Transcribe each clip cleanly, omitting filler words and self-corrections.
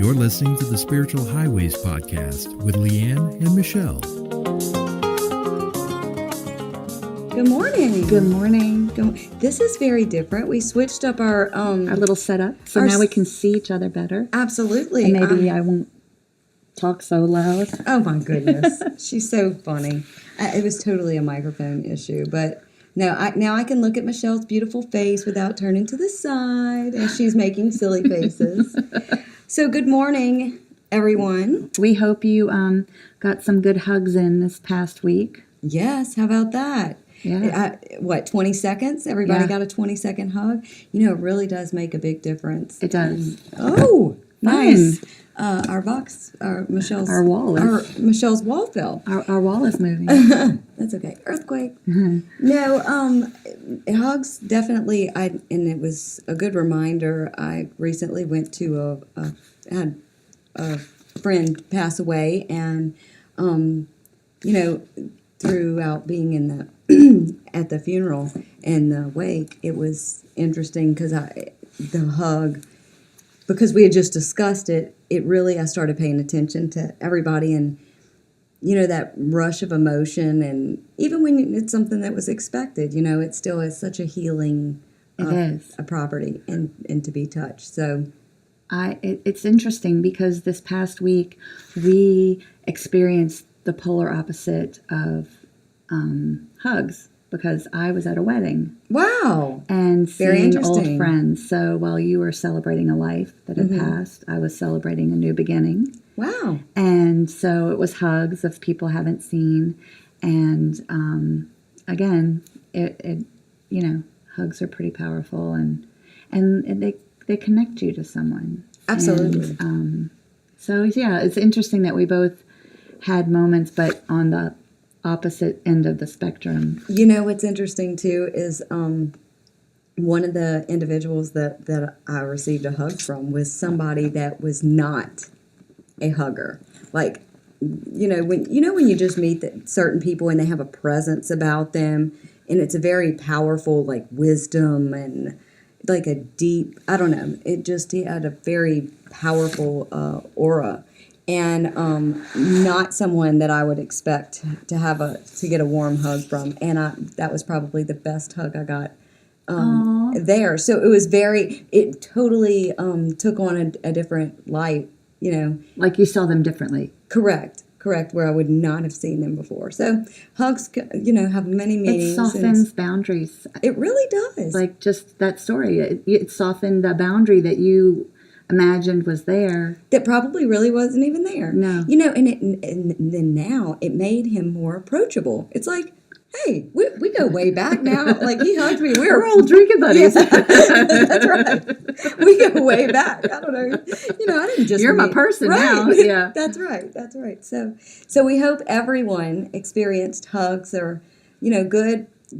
You're listening to the Spiritual Highways podcast with Leigh Ann and Michelle. Good morning. Good morning. This is very different. We switched up our little setup, so now we can see each other better. Absolutely. And maybe I won't talk so loud. Oh my goodness, she's so funny. It was totally a microphone issue, but no. Now I can look at Michelle's beautiful face without turning to the side as she's making silly faces. So good morning, everyone. We hope you got some good hugs in this past week. Yes. How about that? Yeah. 20 seconds? Everybody Yeah. got a 20-second hug? You know, it really does make a big difference. It does. Oh, nice. Michelle's wall fell. Our wall is moving. That's okay. Earthquake. No, hugs definitely. And it was a good reminder. I recently went to had a friend pass away, and throughout being in the at the funeral and the wake, it was interesting because the hug, because we had just discussed it. I started paying attention to everybody, and that rush of emotion, and even when it's something that was expected, it still is such a healing a property and to be touched. So it's interesting because this past week we experienced the polar opposite of hugs, because I was at a wedding. Wow. And Very seeing interesting. old friends. So while you were celebrating a life that had passed, I was celebrating a new beginning. Wow. And so it was hugs of people I haven't seen. And again, hugs are pretty powerful, and they connect you to someone. Absolutely. And, it's interesting that we both had moments, but on the opposite end of the spectrum. What's interesting too is one of the individuals that I received a hug from was somebody that was not a hugger. Like, when you just meet certain people and they have a presence about them, and it's a very powerful, like, wisdom and like a deep, I don't know, he had a very powerful aura. And not someone that I would expect to get a warm hug from. And that was probably the best hug I got there. So it totally took on a different light, Like you saw them differently. Correct, where I would not have seen them before. So hugs, have many meanings. It softens boundaries. It really does. Like just that story. It softened the boundary that you imagined was there, that probably really wasn't even there. No. And then now it made him more approachable. It's like, hey, we go way back now. Like, he hugged me. We're old drinking buddies. Yeah, that's right. We go way back. I don't know. I didn't just. You're my person now. Yeah. That's right. So we hope everyone experienced hugs, or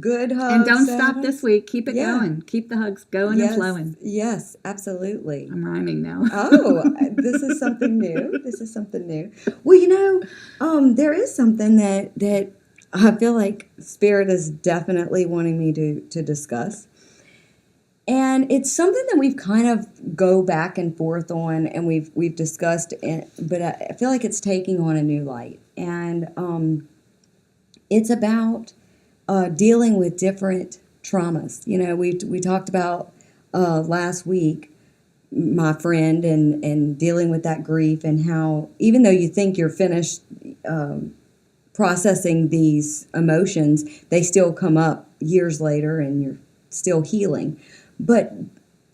good hugs. And don't stop this week. Keep it going. Keep the hugs going and flowing. Yes, absolutely. I'm rhyming now. Oh, this is something new. Well, there is something that I feel like Spirit is definitely wanting me to discuss. And it's something that we've kind of go back and forth on, and we've discussed it, but I feel like it's taking on a new light. And it's about dealing with different traumas. We talked about last week, my friend, and dealing with that grief, and how even though you think you're finished processing these emotions, they still come up years later and you're still healing. But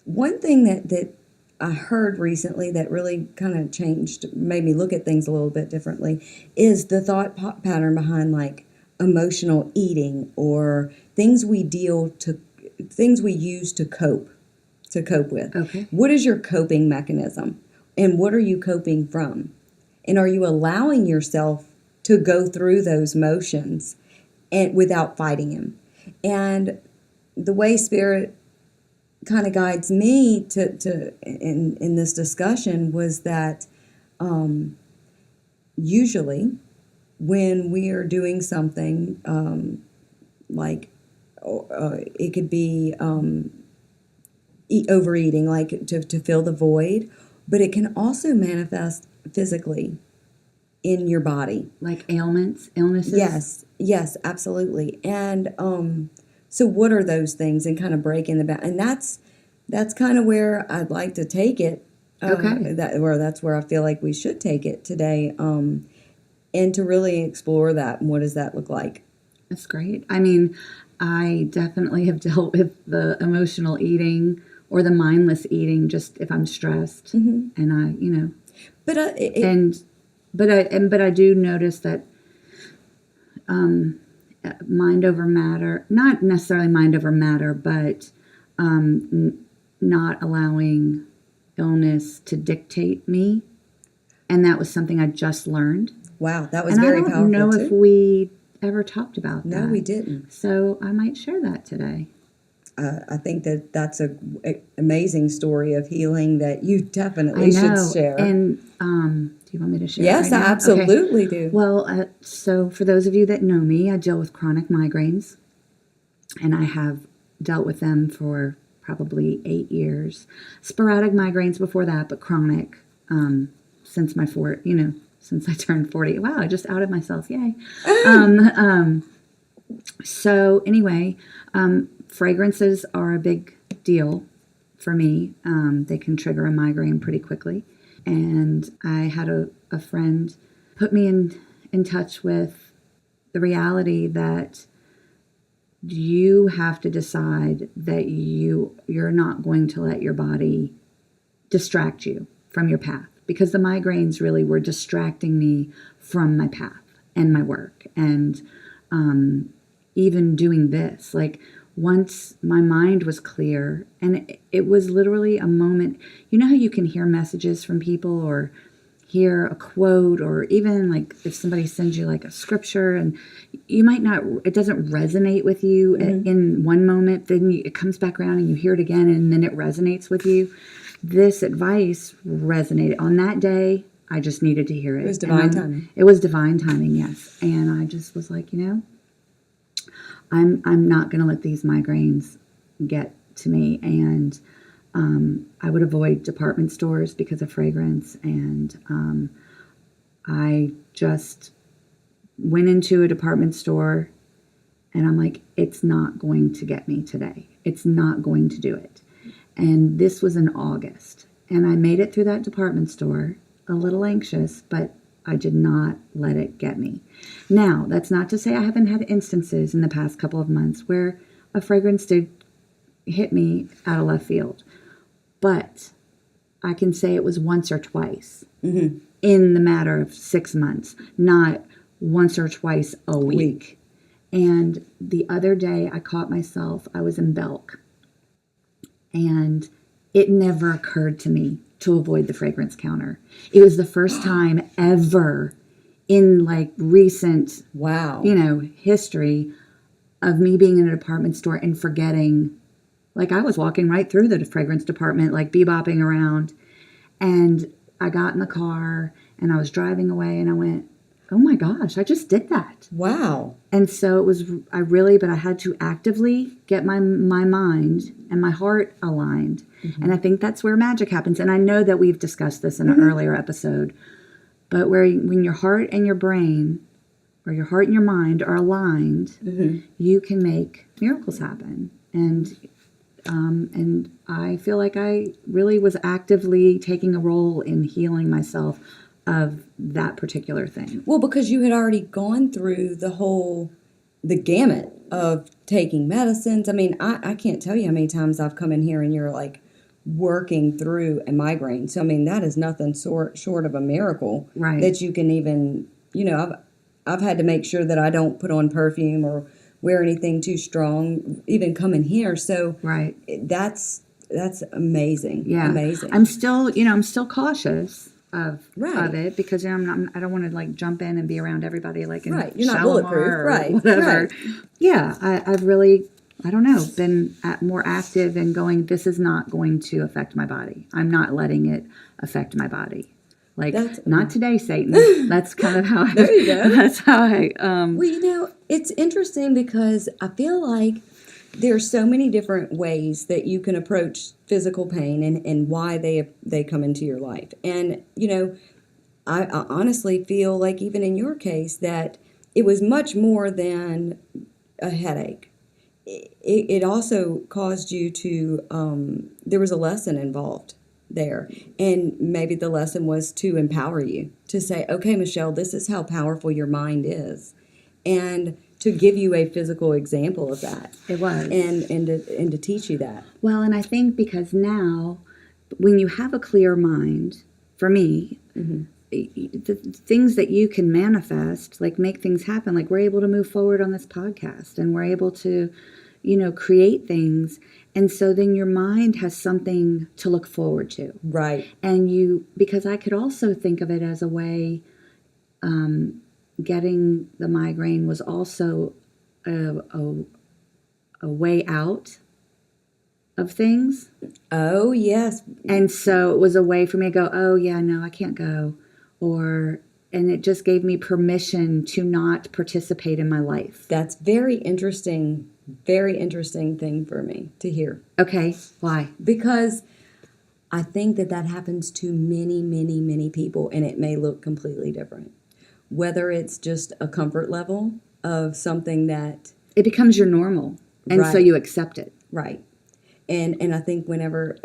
one thing that I heard recently that really kind of made me look at things a little bit differently, is the thought pattern behind, like, emotional eating, or things we use to cope with. Okay. What is your coping mechanism, and what are you coping from? And are you allowing yourself to go through those motions and without fighting them? And the way Spirit kind of guides me in this discussion was that usually when we are doing something, like it could be overeating, like to fill the void, but it can also manifest physically in your body. Like ailments, illnesses? Yes, absolutely. And so what are those things, and kind of breaking the back? And that's kind of where I'd like to take it. Okay. That's where I feel like we should take it today, and to really explore that. And what does that look like? That's great. I mean, I definitely have dealt with the emotional eating or the mindless eating, just if I'm stressed, and But but I do notice that mind over matter, not necessarily mind over matter, but not allowing illness to dictate me, and that was something I just learned. Wow, that was And very I don't powerful know too. if we ever talked about that. No, we didn't. So I might share that today. I think that's a amazing story of healing that you I definitely should know. share. And do you want me to share? Yes, it right I now? absolutely Okay. do. Well, so for those of you that know me, I deal with chronic migraines, and I have dealt with them for probably 8 years. Sporadic migraines before that, but chronic since since I turned 40. Wow, I just outed myself. Yay. So anyway, fragrances are a big deal for me. They can trigger a migraine pretty quickly. And I had a friend put me in touch with the reality that you have to decide that you're not going to let your body distract you from your path, because the migraines really were distracting me from my path and my work. And even doing this, like, once my mind was clear, and it was literally a moment. You know how you can hear messages from people or hear a quote, or even like if somebody sends you like a scripture and you might not, it doesn't resonate with you in one moment, then it comes back around and you hear it again and then it resonates with you. This advice resonated on that day. I just needed to hear it. It was divine timing. It was divine timing, yes. And I just was like, I'm not going to let these migraines get to me. And I would avoid department stores because of fragrance. And I just went into a department store and I'm like, it's not going to get me today. It's not going to do it. And this was in August. And I made it through that department store a little anxious, but I did not let it get me. Now, that's not to say I haven't had instances in the past couple of months where a fragrance did hit me out of left field. But I can say it was once or twice in the matter of 6 months, not once or twice a week. And the other day I caught myself, I was in Belk, and it never occurred to me to avoid the fragrance counter. It was the first time ever in like recent, history of me being in a department store and forgetting. Like, I was walking right through the fragrance department, like bebopping around, and I got in the car and I was driving away and I went, oh my gosh, I just did that. Wow. And so it was, but I had to actively get my mind and my heart aligned. And I think that's where magic happens. And I know that we've discussed this in an earlier episode, but when your heart and your brain, or your heart and your mind are aligned, you can make miracles happen. And I feel like I really was actively taking a role in healing myself of that particular thing. Well, because you had already gone through the gamut of taking medicines. I mean, I can't tell you how many times I've come in here and you're like working through a migraine. So, I mean, that is nothing short of a miracle. Right. That you can even, I've had to make sure that I don't put on perfume or wear anything too strong, even coming here. So right. That's amazing. Yeah. Amazing. I'm still cautious of it, because I don't want to like jump in and be around everybody like in you're not Shalimar bulletproof, or right? whatever. Right. Yeah, I've really, I don't know, been more active in going, this is not going to affect my body. I'm not letting it affect my body. Like, not today, Satan. That's kind of how there you go. That's how I Well, it's interesting because I feel like there's so many different ways that you can approach physical pain and why they come into your life. And, I honestly feel like even in your case that it was much more than a headache. It also caused you to, there was a lesson involved there. And maybe the lesson was to empower you, to say, okay, Michelle, this is how powerful your mind is. And to give you a physical example of that. It was. And to teach you that. Well, and I think because now, when you have a clear mind, for me, the things that you can manifest, like make things happen, like we're able to move forward on this podcast and we're able to, create things. And so then your mind has something to look forward to. Right. And because I could also think of it as a way, getting the migraine was also a way out of things. Oh, yes. And so it was a way for me to go, oh, yeah, no, I can't go. And it just gave me permission to not participate in my life. That's very interesting thing for me to hear. Okay, why? Because I think that happens to many, many, many people, and it may look completely different. Whether it's just a comfort level of something that... It becomes your normal, and so you accept it. Right. And I think whenever...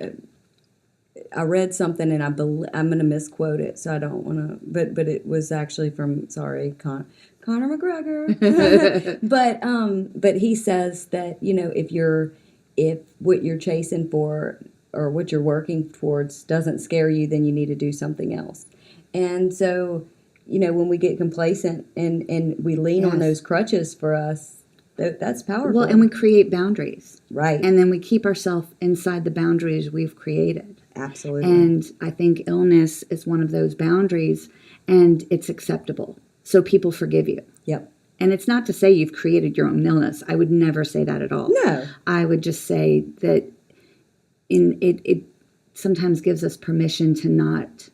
I read something, and I'm going to misquote it, so I don't want to... But it was actually from, Conor McGregor. But he says that, if what you're chasing for or what you're working towards doesn't scare you, then you need to do something else. And so... when we get complacent and we lean on those crutches for us, that's powerful. Well, and we create boundaries. Right. And then we keep ourselves inside the boundaries we've created. Absolutely. And I think illness is one of those boundaries, and it's acceptable. So people forgive you. Yep. And it's not to say you've created your own illness. I would never say that at all. No. I would just say that it sometimes gives us permission to not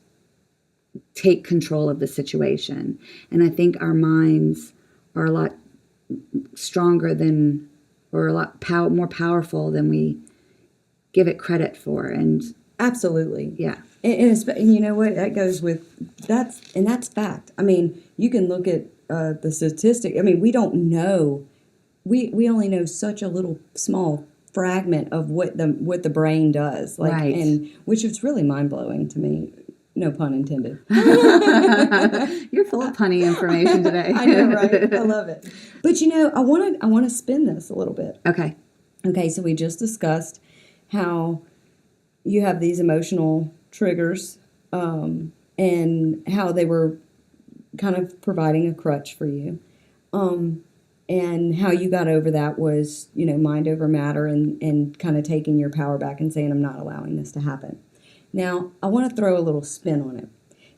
take control of the situation. And I think our minds are a lot stronger than, or a lot more powerful than we give it credit for. And absolutely. Yeah. And you know what? That goes with, that's fact. I mean, you can look at the statistic. I mean, we don't know. We only know such a little small fragment of what the brain does. Like, right. And which is really mind-blowing to me. No pun intended. You're full of punny information today. I know, right? I love it. But I want to spin this a little bit. Okay. Okay, so we just discussed how you have these emotional triggers, and how they were kind of providing a crutch for you, and how you got over that was mind over matter and kind of taking your power back and saying, I'm not allowing this to happen. Now, I want to throw a little spin on it.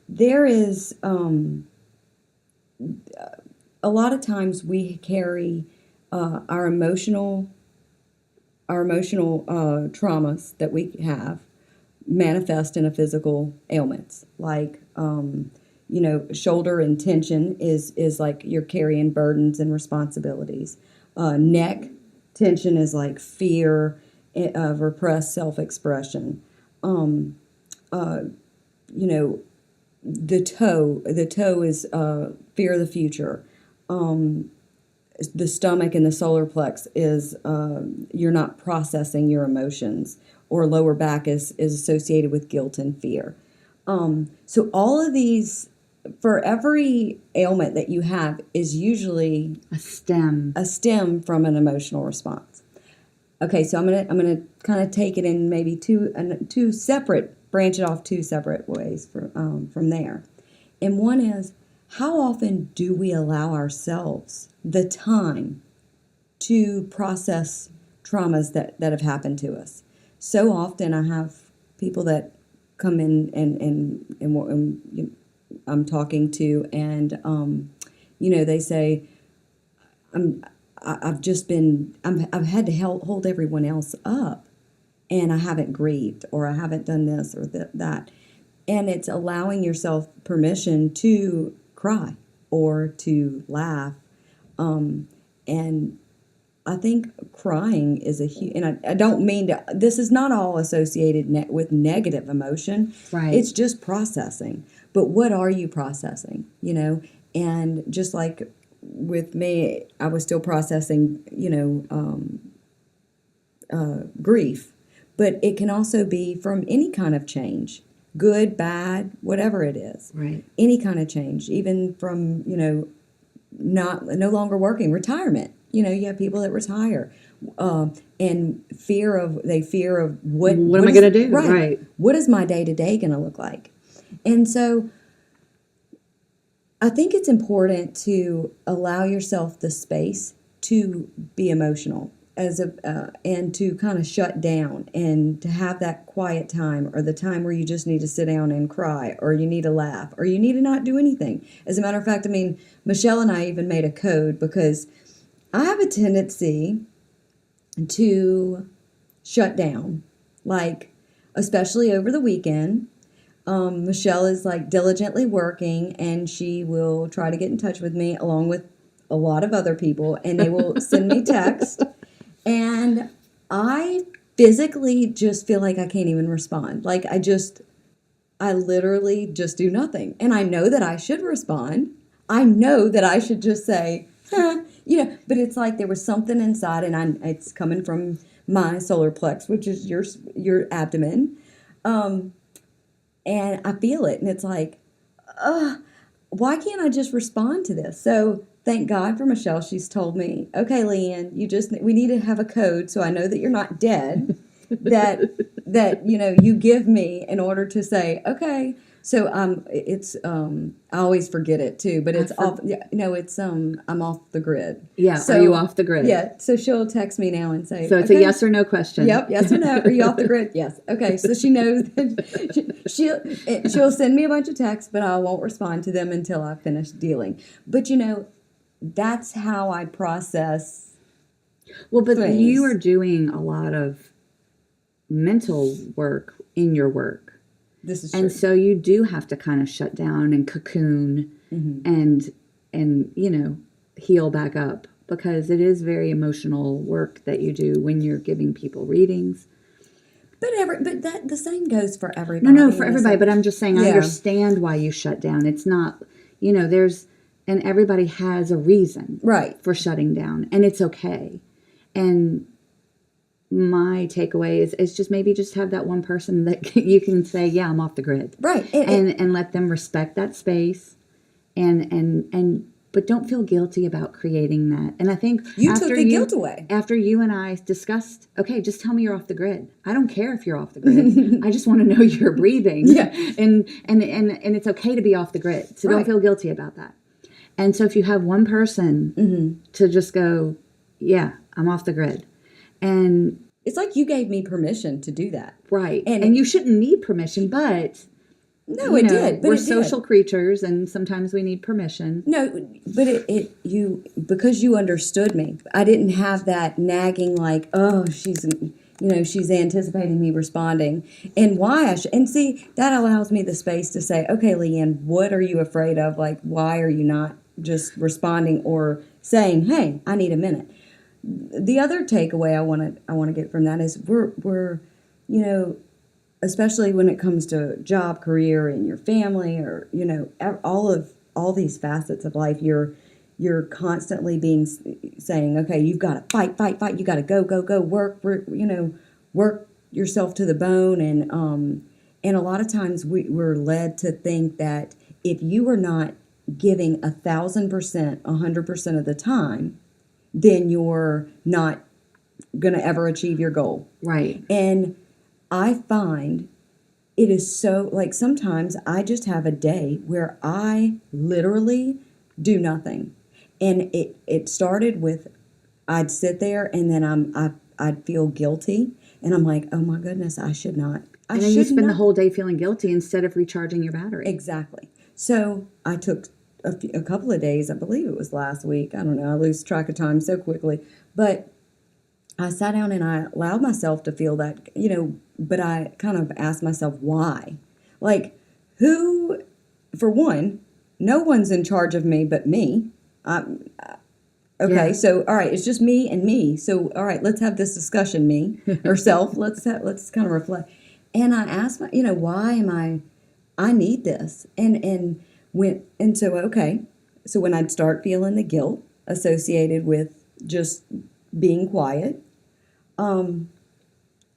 There is a lot of times we carry our emotional traumas that we have manifest in a physical ailments. Like, shoulder and tension is like you're carrying burdens and responsibilities. Neck tension is like fear of repressed self-expression. The toe is fear of the future. The stomach and the solar plex is you're not processing your emotions, or lower back is associated with guilt and fear. So all of these, for every ailment that you have, is usually a stem from an emotional response. Okay, so I'm gonna kind of take it in maybe branch it off two separate ways from there. And one is, how often do we allow ourselves the time to process traumas that have happened to us? So often I have people that come in and I'm talking to, and they say, I've had to hold everyone else up, and I haven't grieved, or I haven't done this or that. And it's allowing yourself permission to cry or to laugh. And I think crying is a huge, and I don't mean to, this is not all associated with negative emotion. Right. It's just processing. But what are you processing, you know? And just like with me, I was still processing, grief. But it can also be from any kind of change, good, bad, whatever it is. Right. Any kind of change, even from, no longer working, retirement. You have people that retire, and they fear of what am I going to do? Right. What is my day-to-day going to look like? And so I think it's important to allow yourself the space to be emotional and to kind of shut down and to have that quiet time, or the time where you just need to sit down and cry, or you need to laugh, or you need to not do anything. As a matter of fact, Michelle and I even made a code, because I have a tendency to shut down, like, especially over the weekend. Michelle is like diligently working, and she will try to get in touch with me along with a lot of other people, and they will send me text, and I physically just feel like I can't even respond. Like I literally just do nothing. And I know that I should respond. I know that I should just say, but it's like there was something inside, and it's coming from my solar plex, which is your abdomen. And I feel it, and it's like, why can't I just respond to this? So thank God for Michelle. She's told me, okay, Leigh Ann, we need to have a code so I know that you're not dead, that you give me in order to say, okay. So I always forget it too, but it's off. It's I'm off the grid. Yeah. So, are you off the grid? Yeah. So she'll text me now and say, so it's a yes or no question. Yep. Yes or no. Are you off the grid? Yes. Okay. So she knows that she'll send me a bunch of texts, but I won't respond to them until I finish dealing. But that's how I process. Well, but things. You are doing a lot of mental work in your work. This is true. And so you do have to kind of shut down and cocoon, mm-hmm. and heal back up, because it is very emotional work that you do when you're giving people readings. But the same goes for everybody. No, for everybody. But I'm just saying, I understand why you shut down. It's not, and everybody has a reason, right, for shutting down, and it's okay. And my takeaway is just maybe just have that one person that you can say, yeah, I'm off the grid. Right. And let them respect that space, but don't feel guilty about creating that. And I think you took the guilt away. After you and I discussed, okay, just tell me you're off the grid. I don't care if you're off the grid. I just want to know you're breathing. Yeah. And it's okay to be off the grid. So don't feel guilty about that. And so if you have one person mm-hmm. to just go, yeah, I'm off the grid. And it's like you gave me permission to do that. Right. And you shouldn't need permission, but no, it did. But we're social creatures, and sometimes we need permission. No, but because you understood me. I didn't have that nagging like, oh, she's anticipating me responding, and why and see, that allows me the space to say, okay, Leigh Ann, what are you afraid of? Like, why are you not just responding or saying, hey, I need a minute? The other takeaway I want to get from that is we're especially when it comes to job, career, and your family, or all these facets of life, you're constantly saying, okay, you've got to fight, you got to go, work yourself to the bone, and a lot of times we're led to think that if you are not giving 1,000%, 100% of the time, then you're not going to ever achieve your goal. Right. And I find it is so, like, sometimes I just have a day where I literally do nothing. And it started with, I'd sit there and then I'd feel guilty. And I'm like, oh my goodness, I should not. And then you spend the whole day feeling guilty instead of recharging your battery. Exactly. So I took a couple of days, I believe it was last week. I don't know. I lose track of time so quickly. But I sat down and I allowed myself to feel that, but I kind of asked myself why. Like, for one, no one's in charge of me but me. Okay, Yeah. so all right, it's just me and me. So all right, let's have this discussion, me or self. Let's kind of reflect. And I asked my, why am I need this, and so okay, so when I'd start feeling the guilt associated with just being quiet,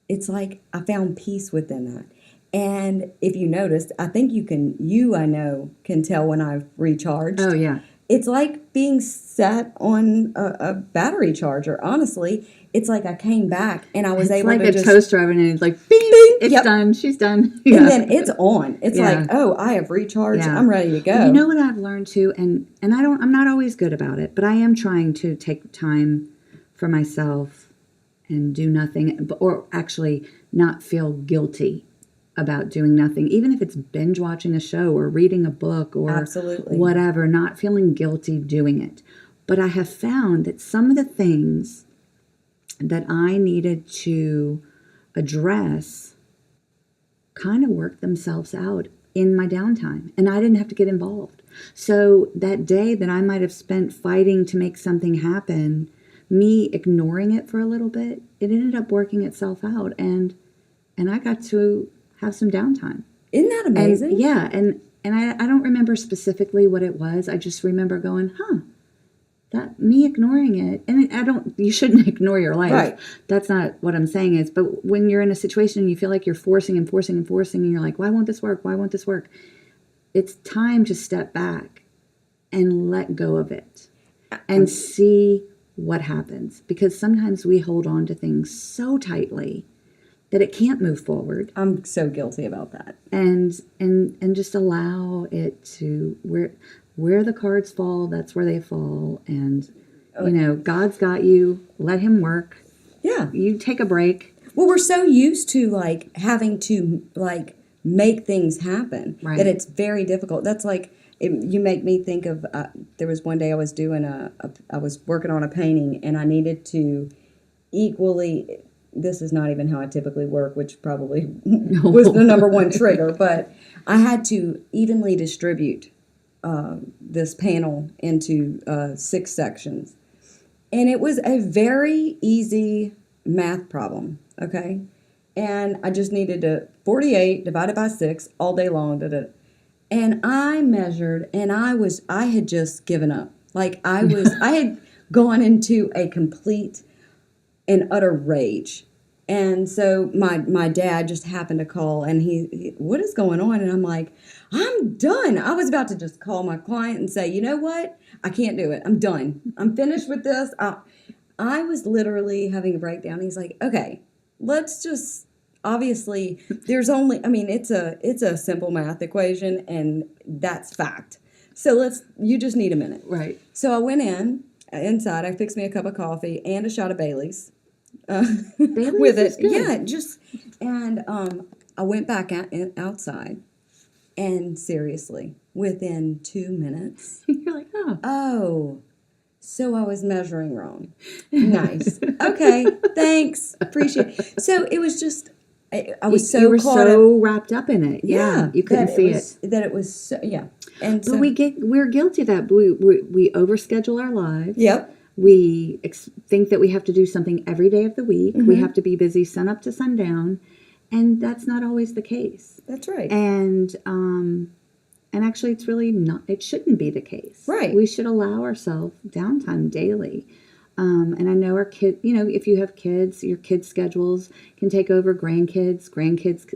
it's like I found peace within that. And if you noticed, I think I know, can tell when I've recharged. Oh, yeah. It's like being sat on a battery charger. Honestly, it's like I came back and I was It's able like to a just toaster oven, and it's like, bing, it's Yep. done. She's done. And then it's on. It's Yeah. like, oh, I have recharged. Yeah. I'm ready to go. Well, you know what I've learned too, and I'm not always good about it, but I am trying to take time for myself and do nothing, or actually not feel guilty about doing nothing, even if it's binge watching a show or reading a book or Absolutely. whatever, not feeling guilty doing it. But I have found that some of the things that I needed to address kind of worked themselves out in my downtime, and I didn't have to get involved. So that day that I might have spent fighting to make something happen, me ignoring it for a little bit, it ended up working itself out, and I got to have some downtime. Isn't that amazing? And, yeah, and I don't remember specifically what it was. I just remember going, that me ignoring it, and you shouldn't ignore your life. Right. That's not what I'm saying is, but when you're in a situation and you feel like you're forcing and forcing and forcing, and you're like, why won't this work? Why won't this work? It's time to step back and let go of it and see what happens. Because sometimes we hold on to things so tightly that it can't move forward. I'm so guilty about that. And just allow it to, where the cards fall, that's where they fall. And, God's got you. Let him work. Yeah. You take a break. Well, we're so used to like having to like make things happen that it's very difficult. That's like, you make me think of, there was one day I was doing I was working on a painting, and I needed to equally, this is not even how I typically work, which probably was the number one trigger, but I had to evenly distribute this panel into 6 sections. And it was a very easy math problem, okay? And I just needed to 48 divided by 6 all day long. And I measured, and I had just given up. Like I had gone into a complete and utter rage. And so my dad just happened to call, and he what is going on? And I'm like, I'm done. I was about to just call my client and say, you know what? I can't do it. I'm done. I'm finished with this. I was literally having a breakdown. He's like, okay, let's just, obviously there's only, it's a simple math equation, and that's fact. So you just need a minute. Right. So I went inside, I fixed me a cup of coffee and a shot of Bailey's. Bailey's With it, is good. yeah, and I went back outside, and seriously, within 2 minutes, You're like, oh, so I was measuring wrong. Nice, okay, thanks, appreciate it. So it was just, I was so you were caught so up. wrapped up in it. Yeah, you couldn't that see it. That it was so, yeah, and But so we're guilty of that. We overschedule our lives. yep. We think that we have to do something every day of the week. Mm-hmm. We have to be busy sun up to sundown, and that's not always the case. That's right. And actually, it's really not. It shouldn't be the case. Right. We should allow ourselves downtime daily. And I know our kid. If you have kids, your kids' schedules can take over grandkids'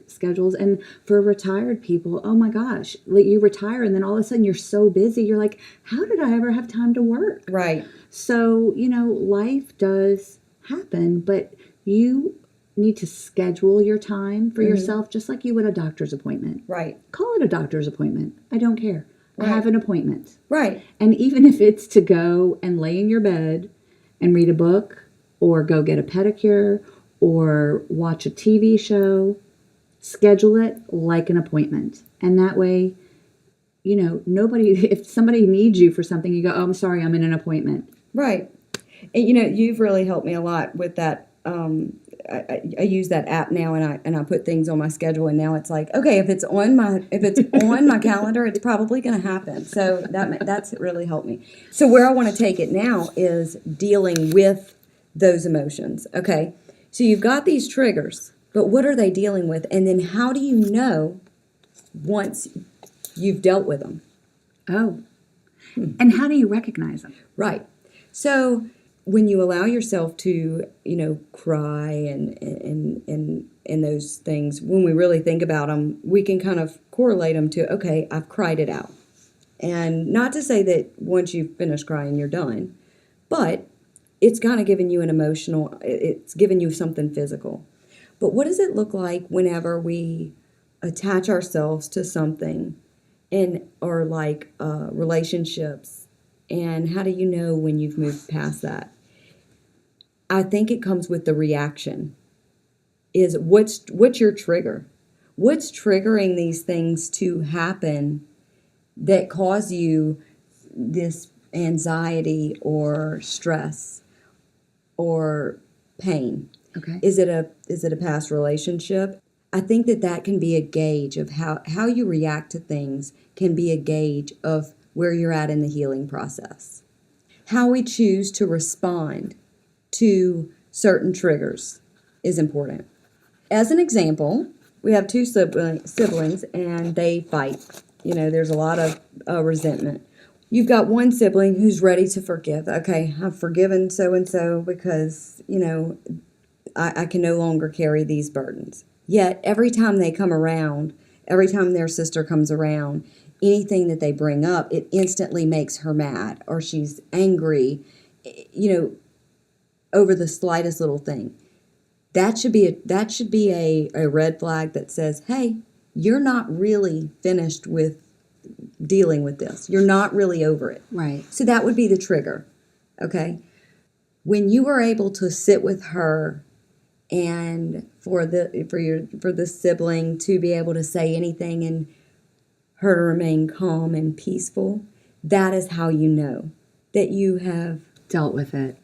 schedules. And for retired people, oh my gosh, like you retire, and then all of a sudden you're so busy. You're like, how did I ever have time to work? Right. So, life does happen, but you need to schedule your time for yourself just like you would a doctor's appointment. Right. Call it a doctor's appointment. I don't care. Right. I have an appointment. Right. And even if it's to go and lay in your bed and read a book or go get a pedicure or watch a TV show, schedule it like an appointment. And that way, if somebody needs you for something, you go, oh, I'm sorry, I'm in an appointment. Right. And, you've really helped me a lot with that. I use that app now, and I put things on my schedule, and now it's like, okay, if it's on my calendar, it's probably going to happen. So that's really helped me. So where I want to take it now is dealing with those emotions. Okay, so you've got these triggers, but what are they dealing with, and then how do you know once you've dealt with them? Oh, and how do you recognize them? Right. So when you allow yourself to, cry and those things, when we really think about them, we can kind of correlate them to, okay, I've cried it out. And not to say that once you've finished crying, you're done, but it's kind of giving you it's giving you something physical. But what does it look like whenever we attach ourselves to something or like relationships? And how do you know when you've moved past that? I think it comes with the reaction. Is what's your trigger? What's triggering these things to happen that cause you this anxiety or stress or pain? Okay. Is it a past relationship? I think that can be a gauge of how you react to things, can be a gauge of where you're at in the healing process. How we choose to respond to certain triggers is important. As an example, we have two siblings and they fight. There's a lot of resentment. You've got one sibling who's ready to forgive. Okay, I've forgiven so-and-so because, I can no longer carry these burdens. Yet every time they come around, every time their sister comes around, anything that they bring up, it instantly makes her mad or she's angry, over the slightest little thing. That should be a red flag that says, hey, you're not really finished with dealing with this. You're not really over it. Right. So that would be the trigger. Okay. When you are able to sit with her and for the sibling to be able to say anything and her to remain calm and peaceful, that is how you know that you have dealt with it.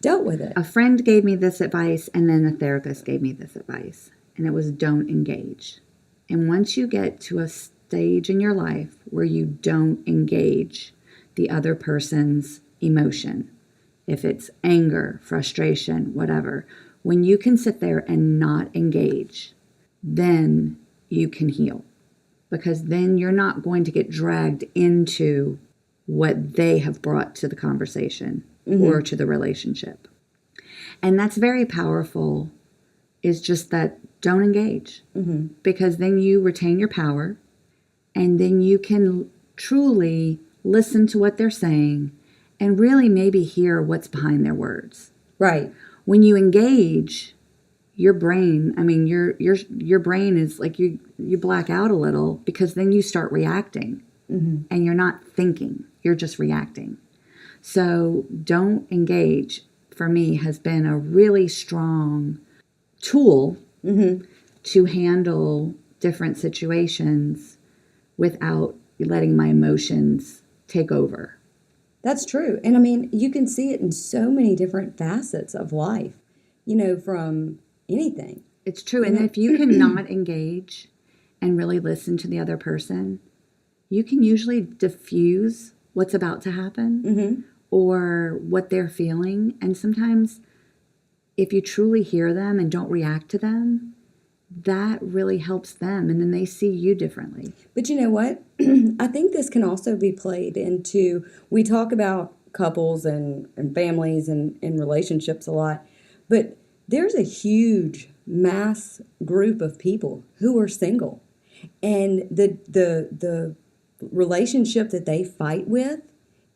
A friend gave me this advice, and then a therapist gave me this advice, and it was don't engage. And once you get to a stage in your life where you don't engage the other person's emotion, if it's anger, frustration, whatever, when you can sit there and not engage, then you can heal. Because then you're not going to get dragged into what they have brought to the conversation or to the relationship. And that's very powerful, is just that don't engage. Because then you retain your power, and then you can truly listen to what they're saying and really maybe hear what's behind their words. Right. When you engage, your brain, your brain is like you black out a little, because then you start reacting and you're not thinking, you're just reacting. So don't engage, for me, has been a really strong tool to handle different situations without letting my emotions take over. That's true. And you can see it in so many different facets of life, from anything. It's true. And if you cannot engage and really listen to the other person, you can usually diffuse what's about to happen or what they're feeling. And sometimes if you truly hear them and don't react to them, that really helps them. And then they see you differently. But you know what? I think this can also be played into, we talk about couples and families and relationships a lot, but there's a huge mass group of people who are single. And the relationship that they fight with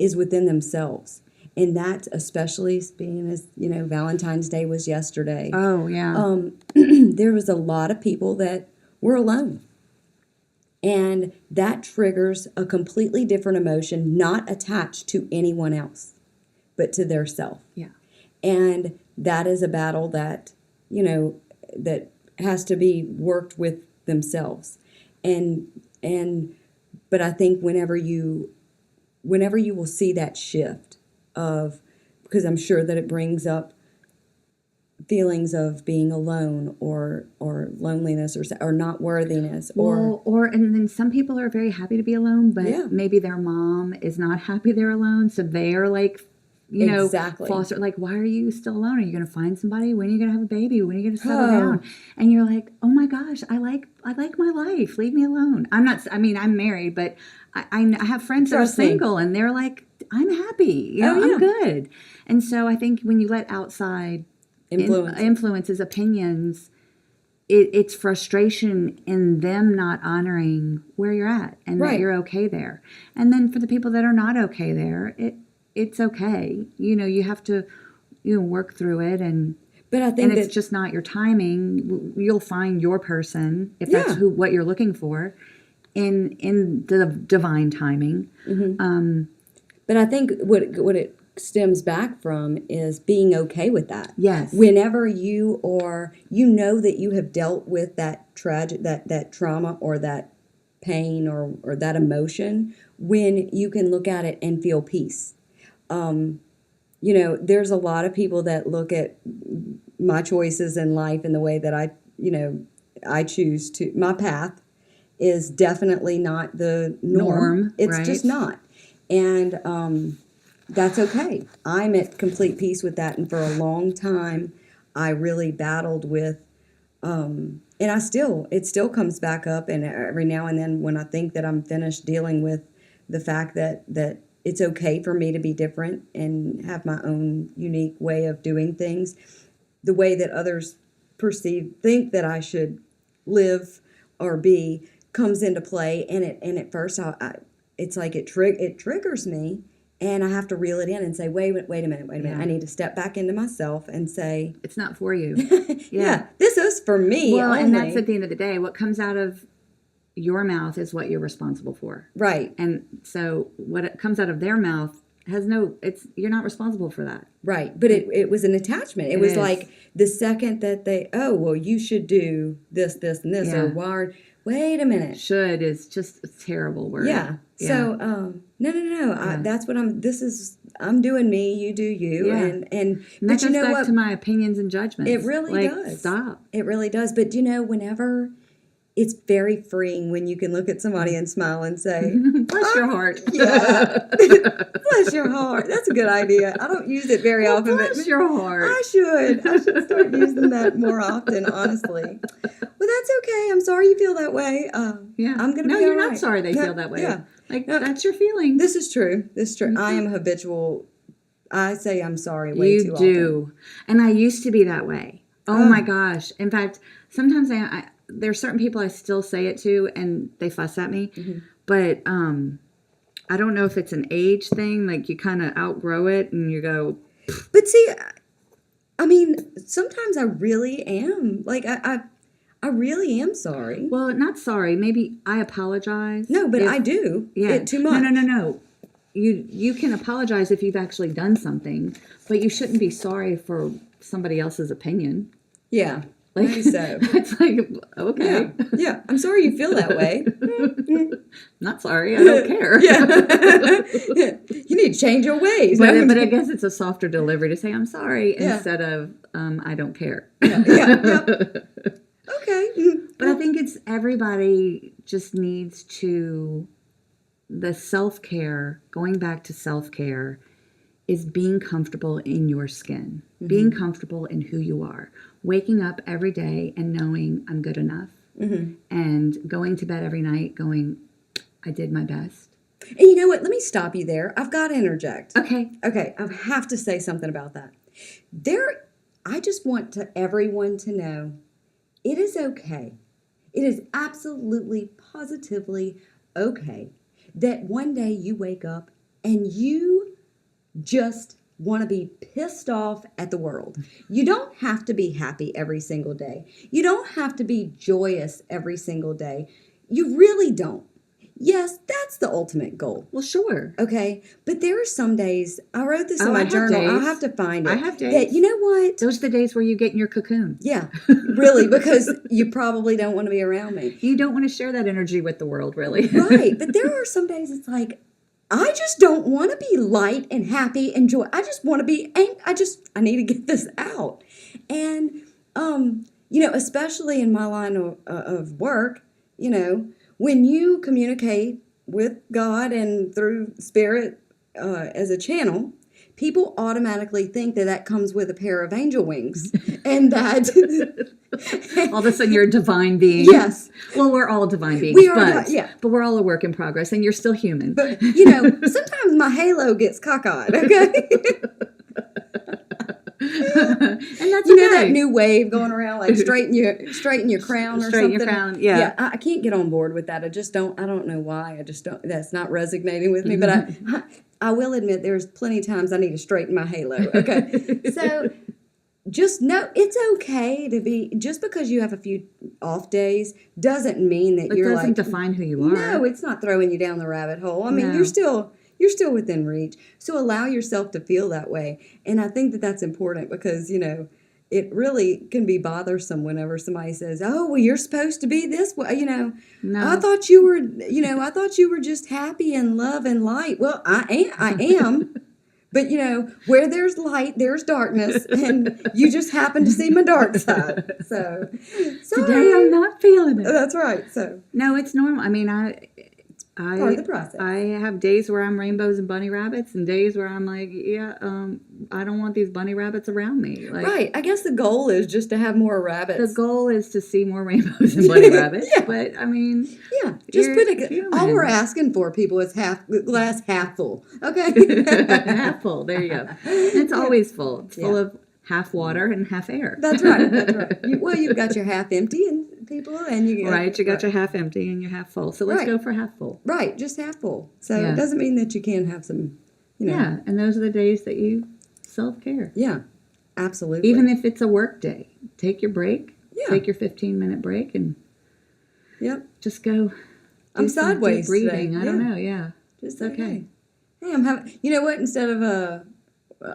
is within themselves. And that, especially being as, Valentine's Day was yesterday. Oh, yeah. There was a lot of people that were alone. And that triggers a completely different emotion, not attached to anyone else, but to their self. Yeah. And that is a battle that, that has to be worked with themselves. But I think whenever you will see that shift of, because I'm sure that it brings up feelings of being alone or loneliness or not worthiness and then some people are very happy to be alone, but Yeah. maybe their mom is not happy they're alone, so they are like, Exactly. foster, like, why are you still alone? Are you going to find somebody? When are you going to have a baby? When are you going to settle Oh. down? And you're like, oh my gosh, I like my life. Leave me alone. I'm married, but I have friends that are Trust me. single, and they're like, I'm happy. Oh, yeah. I'm good. And so I think when you let outside influences, opinions, it's frustration in them not honoring where you're at and Right. that you're okay there. And then for the people that are not okay there, it's okay. You have to work through it, but I think it's just not your timing. You'll find your person if that's Yeah. what you're looking for in the divine timing. Mm-hmm. But I think what it stems back from is being okay with that. Yes. Whenever you know that you have dealt with that that trauma or that pain or that emotion, when you can look at it and feel peace. There's a lot of people that look at my choices in life and the way that I choose to, my path is definitely not the norm. It's right. just not. And that's okay. I'm at complete peace with that. And for a long time, I really battled with, and it still comes back up. And every now and then when I think that I'm finished dealing with the fact that it's okay for me to be different and have my own unique way of doing things, the way that others think that I should live or be comes into play. And at first it's like it triggers me. And I have to reel it in and say, wait a minute. Yeah. I need to step back into myself and say, it's not for you. yeah, this is for me. Well, only. and that's at the end of the day, what comes out of your mouth is what you're responsible for. Right. And so what comes out of their mouth you're not responsible for that. Right. But it was an attachment. It was is. like the second that you should do this, and this, Yeah. or wait a minute. Should is just a terrible word. Yeah. Yeah. So, no. Yeah. That's what I'm doing me, you do you. Yeah. And that but you goes know back what? to my opinions and judgments. It really does. Stop. It really does. But whenever it's very freeing when you can look at somebody and smile and say, Bless your heart. Yeah. Bless your heart. That's a good idea. I don't use it very often. Bless but your heart. I should start using that more often, honestly. Well, that's okay. I'm sorry you feel that way. Yeah. I'm going to No, be you're all not right. sorry they No, feel that way. Yeah. No, that's your feeling. This is true. I am habitual. I say I'm sorry way too often. You do. And I used to be that way. Oh my gosh. In fact, sometimes there's certain people I still say it to and they fuss at me. Mm-hmm. But I don't know if it's an age thing. Like you kind of outgrow it and you go. But see, I mean, sometimes I really am. Like I really am sorry. Well, not sorry. Maybe I apologize. No, but I do. Yeah. It too much. No. You can apologize if you've actually done something, but you shouldn't be sorry for somebody else's opinion. Yeah. Like, maybe so. It's like, okay. Yeah. I'm sorry you feel that way. Not sorry. I don't care. Yeah. You need to change your ways. But I guess it's a softer delivery to say I'm sorry instead of I don't care. Yeah. Okay. But I think it's everybody just needs to, the self-care, going back to self-care, is being comfortable in your skin, being comfortable in who you are, waking up every day and knowing I'm good enough, and going to bed every night going, I did my best. And you know what? Let me stop you there. I've got to interject. Okay. I have to say something about that. I just want everyone to know it is okay. It is absolutely, positively okay that one day you wake up and you just want to be pissed off at the world. You don't have to be happy every single day. You don't have to be joyous every single day. You really don't. Yes, that's the ultimate goal. Well, sure. Okay, but there are some days, I wrote this in I my have journal, days. I'll have to find it. I have days. That, you know what? Those are the days where you get in your cocoon. Yeah, really, because you probably don't want to be around me. You don't want to share that energy with the world, really. Right, but there are some days it's like, I just don't want to be light and happy and joy. I just want to be, I need to get this out. And, especially in my line of work, when you communicate with God and through spirit as a channel, people automatically think that comes with a pair of angel wings, and that all of a sudden you're a divine being. Yes. Well, we're all divine beings, We are, but we're all a work in progress, and you're still human. But sometimes my halo gets cockeyed. Okay. And that's that new wave going around, like straighten your crown or something. Straighten your crown, yeah. Yeah, I can't get on board with that. I don't know why. I just don't. That's not resonating with me. But I will admit there's plenty of times I need to straighten my halo. Okay, so just know it's okay to be. Just because you have a few off days doesn't mean that it doesn't define who you are. No, it's not throwing you down the rabbit hole. I mean, No. you're still within reach. So allow yourself to feel that way. And I think that that's important because, it really can be bothersome whenever somebody says, "Oh, well, you're supposed to be this way." No. I thought you were just happy and love and light. Well, I am. But, where there's light, there's darkness, and you just happen to see my dark side. So, sorry. Today I'm not feeling it. That's right. So, no, it's normal. I mean, part of the process. I have days where I'm rainbows and bunny rabbits, and days where I'm like, I don't want these bunny rabbits around me. Like, right. I guess the goal is just to have more rabbits. The goal is to see more rainbows and bunny rabbits. Yeah. But I mean, just put human. all we're asking for, people, is glass half full. Okay. Half full. There you go. It's always full. It's full of half water and half air. That's right. You've got your half empty and people, and you got your half empty and your half full. So let's go for half full. Right, just half full. So it doesn't mean that you can't have some, Yeah, and those are the days that you self-care. Yeah, absolutely. Even if it's a work day, take your break. Yeah. Take your 15-minute break and just go. I'm sideways breathing. today. I don't know. Yeah, just okay. Hey, I'm having. You know what? Instead of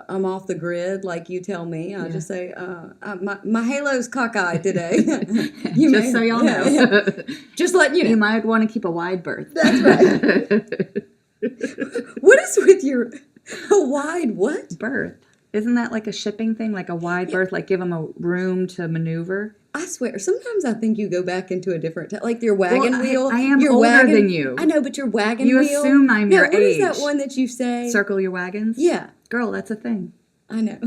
I'm off the grid, like you tell me, I just say, my halo's cockeyed today. So y'all know. Yeah. Just letting you know. You might want to keep a wide berth. That's right. What is with a wide what? Berth. Isn't that like a shipping thing? Like a wide berth, like give them a room to maneuver? I swear, sometimes I think you go back into a different like your wagon wheel. I am your older than you. I know, but your wagon you wheel. You assume I'm your age. What is that one that you say? Circle your wagons? Yeah. Girl, that's a thing. I know.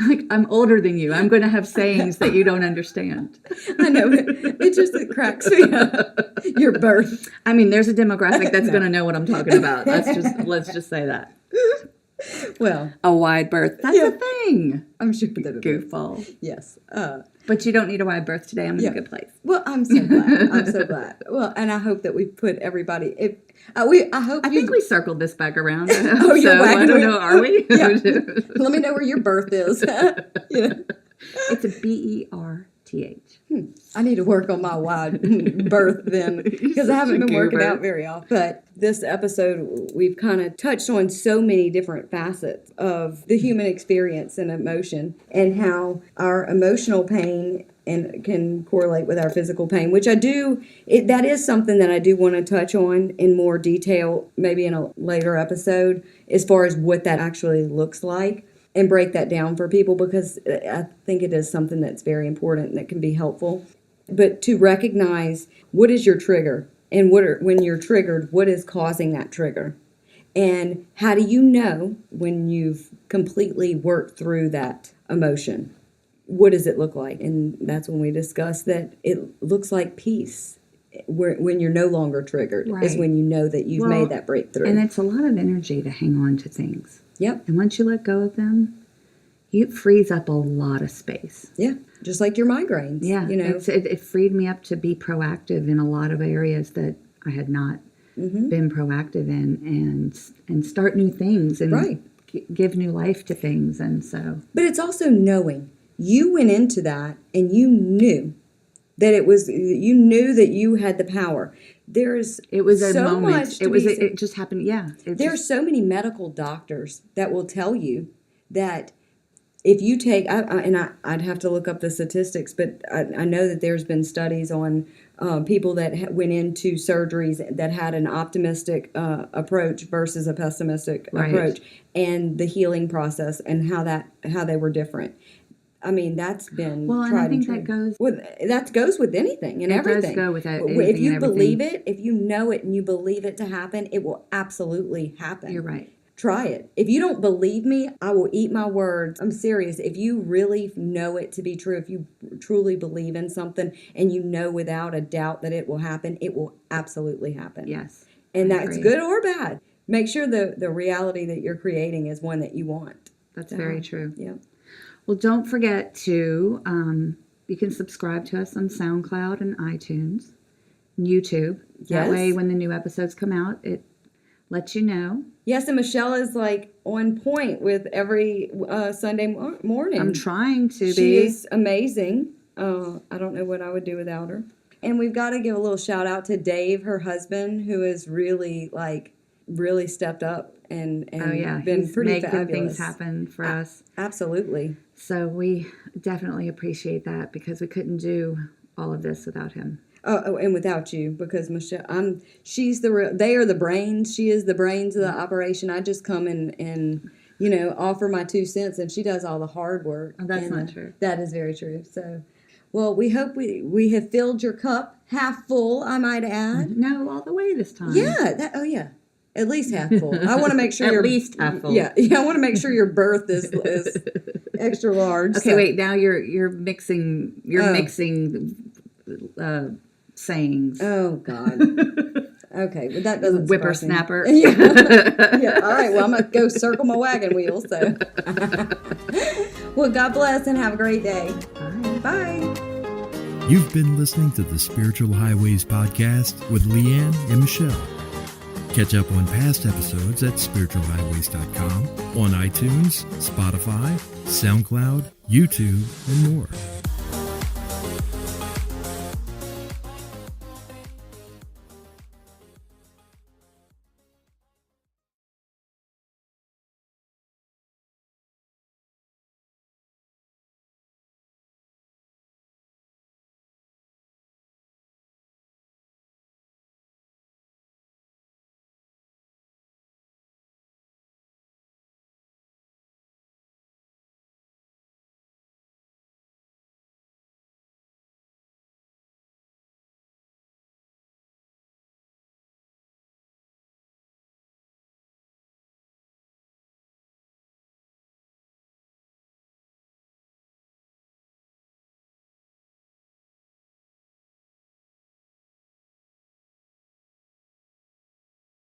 Like, I'm older than you. I'm going to have sayings that you don't understand. I know. It cracks me up. Your birth. I mean, there's a demographic that's going to know what I'm talking about. Let's just say that. Well, a wide berth. That's a thing. I'm sure that it is. Goofball. Yes. But you don't need a wide berth today. I'm in a good place. Well, I'm so glad. I'm so glad. Well, and I hope that we put everybody. I think we circled this back around. Oh, so I don't know. Are we? Yeah. Let me know where your birth is. It's a BERTH. I need to work on my wide birth then, because I haven't been working out very often. But this episode, we've kind of touched on so many different facets of the human experience and emotion, and how our emotional pain can correlate with our physical pain, which that is something that I do want to touch on in more detail, maybe in a later episode, as far as what that actually looks like, and break that down for people, because I think it is something that's very important and that can be helpful. But to recognize what is your trigger, and when you're triggered, what is causing that trigger, and how do you know when you've completely worked through that emotion? What does it look like? And that's when we discuss that it looks like peace. When you're no longer triggered, is when you know that you've made that breakthrough. And it's a lot of energy to hang on to things. Yep. And once you let go of them, it frees up a lot of space. Yeah. Just like your migraines. Yeah. It freed me up to be proactive in a lot of areas that I had not been proactive in, and start new things and give new life to things. And so. But it's also knowing. You went into that and you knew that you knew that you had the power. It was a so moment. It just happened. Yeah. There are so many medical doctors that will tell you that if you take, I'd have to look up the statistics, but I know that there's been studies on people that went into surgeries that had an optimistic approach versus a pessimistic approach, and the healing process and how they were different. I mean, that's been Well, and tried I think and that true. goes. That goes with anything and It everything. does go with anything If you and everything. believe it, if you know it and you believe it to happen, it will absolutely happen. You're right. Try it. If you don't believe me, I will eat my words. I'm serious. If you really know it to be true, if you truly believe in something and you know without a doubt that it will happen, it will absolutely happen. Yes. And I that's agree. good or bad. Make sure the reality that you're creating is one that you want. That's very true. Yeah. Well, don't forget to, you can subscribe to us on SoundCloud and iTunes, and YouTube. That Yes. way, when the new episodes come out, it lets you know. Yes, and Michelle is like on point with every Sunday morning. I'm trying to She be. is amazing. I don't know what I would do without her. And we've got to give a little shout out to Dave, her husband, who has really stepped up and Oh yeah, been he's pretty making fabulous. things happen for us. Absolutely. So we definitely appreciate that because we couldn't do all of this without him. Oh, and without you, because Michelle, they are the brains. She is the brains of the operation. I just come and offer my 2 cents, and she does all the hard work. Oh, that's And, not true. That is very true. So, well, we hope we have filled your cup half full, I might add. No, all the way this time. Yeah. At least half full. I want to make sure At least half full. Yeah, I want to make sure your berth is extra large. Okay, so. wait. Now you're mixing. Mixing sayings. Oh God. Okay, but that doesn't Whippersnapper. Yeah. Yeah. All right. Well, I'm gonna go circle my wagon wheel. So. Well, God bless and have a great day. Bye. Bye. You've been listening to the Spiritual Highways podcast with Leigh Ann and Michelle. Catch up on past episodes at spiritualhighways.com, on iTunes, Spotify, SoundCloud, YouTube, and more.